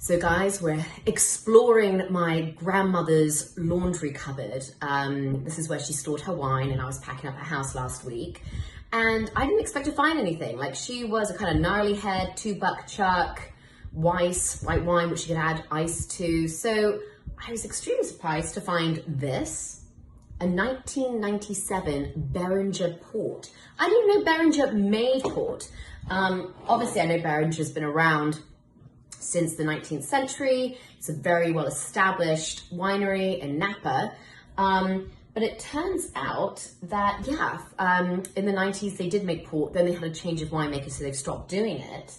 So guys, we're exploring my grandmother's laundry cupboard. This is where she stored her wine, and I was packing up her house last week. And I didn't expect to find anything. Like, she was a kind of gnarly head, 2-buck chuck, Weiss, white wine, which you could add ice to. So I was extremely surprised to find this, a 1997 Beringer port. I didn't know Beringer made port. Obviously I know Beringer's been around since the 19th century. It's a very well established winery in Napa. But it turns out that, in the 90s they did make port, then they had a change of winemakers, so they've stopped doing it.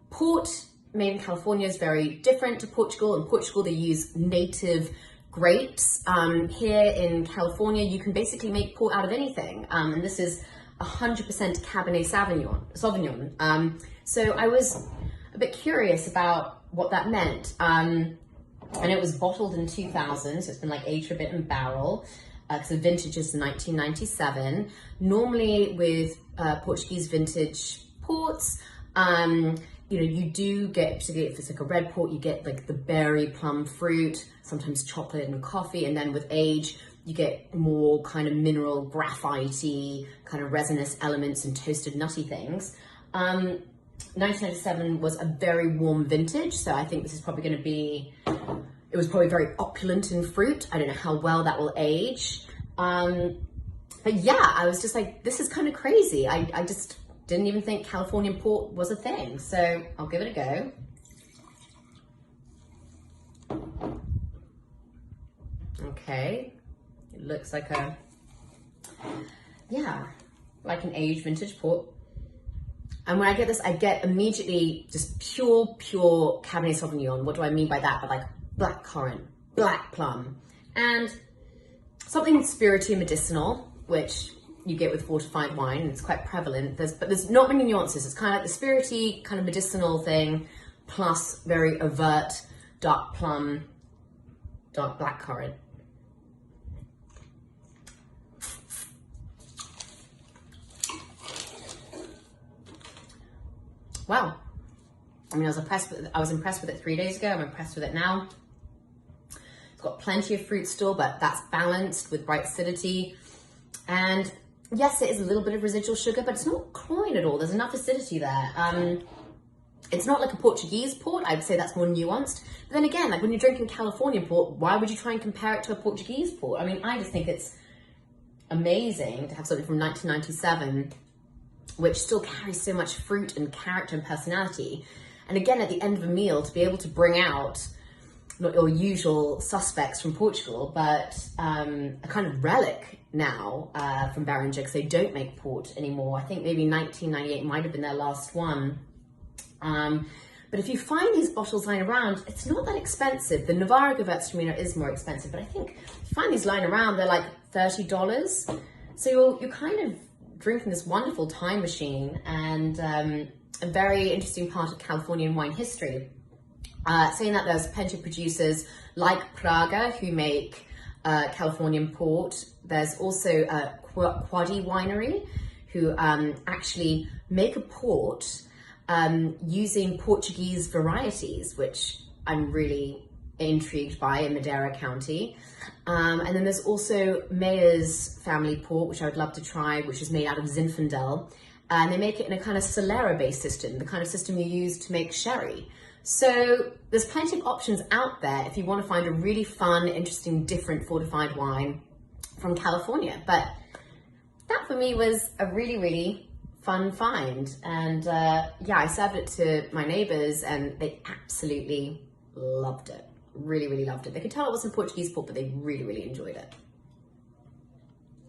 Port made in California is very different to Portugal. In Portugal they use native grapes. Here in California you can basically make port out of anything. And this is 100% Cabernet Sauvignon. So I was a bit curious about what that meant. And it was bottled in 2000, so it's been like aged a bit in barrel, because the vintage is 1997. Normally with Portuguese vintage ports, you do get, particularly if it's like a red port, you get like the berry, plum fruit, sometimes chocolate and coffee, and then with age, you get more kind of mineral, graphite-y, kind of resinous elements and toasted nutty things. 1997 was a very warm vintage, so I think this is probably going to be, it was probably very opulent in fruit. I don't know how well that will age. But yeah, I was just like, this is kind of crazy. I just didn't even think Californian port was a thing. So I'll give it a go. Okay, it looks like like an aged vintage port. And when I get this, I get immediately just pure Cabernet Sauvignon. What do I mean by that? But like black currant, black plum, and something spirity and medicinal, which you get with fortified wine. It's quite prevalent. But there's not many nuances. It's kind of like the spirity, kind of medicinal thing, plus very overt dark plum, dark black currant. Wow. I mean, I was impressed with it 3 days ago. I'm impressed with it now. It's got plenty of fruit still, but that's balanced with bright acidity. And yes, it is a little bit of residual sugar, but it's not cloying at all. There's enough acidity there. It's not like a Portuguese port. I'd say that's more nuanced. But then again, like when you're drinking California port, why would you try and compare it to a Portuguese port? I mean, I just think it's amazing to have something from 1997 which still carries so much fruit and character and personality. And again, at the end of a meal, to be able to bring out not your usual suspects from Portugal, but a kind of relic now from Beringer, because they don't make port anymore. I think maybe 1998 might have been their last one. But if you find these bottles lying around, it's not that expensive. The Navarra Gewürztraminer is more expensive, but I think if you find these lying around, they're like $30. So you're kind of drinking this wonderful time machine, and a very interesting part of Californian wine history. Saying that, there's plenty of producers like Praga who make Californian port. There's also Quaddy Winery who actually make a port using Portuguese varieties, which I'm really intrigued by, in Madera County. And then there's also Mayer's family port, which I would love to try, which is made out of Zinfandel. And they make it in a kind of Solera-based system, the kind of system you use to make sherry. So there's plenty of options out there if you want to find a really fun, interesting, different fortified wine from California. But that for me was a really fun find. And I served it to my neighbors and they absolutely loved it. Really loved it. They could tell it wasn't Portuguese port, but they really enjoyed it.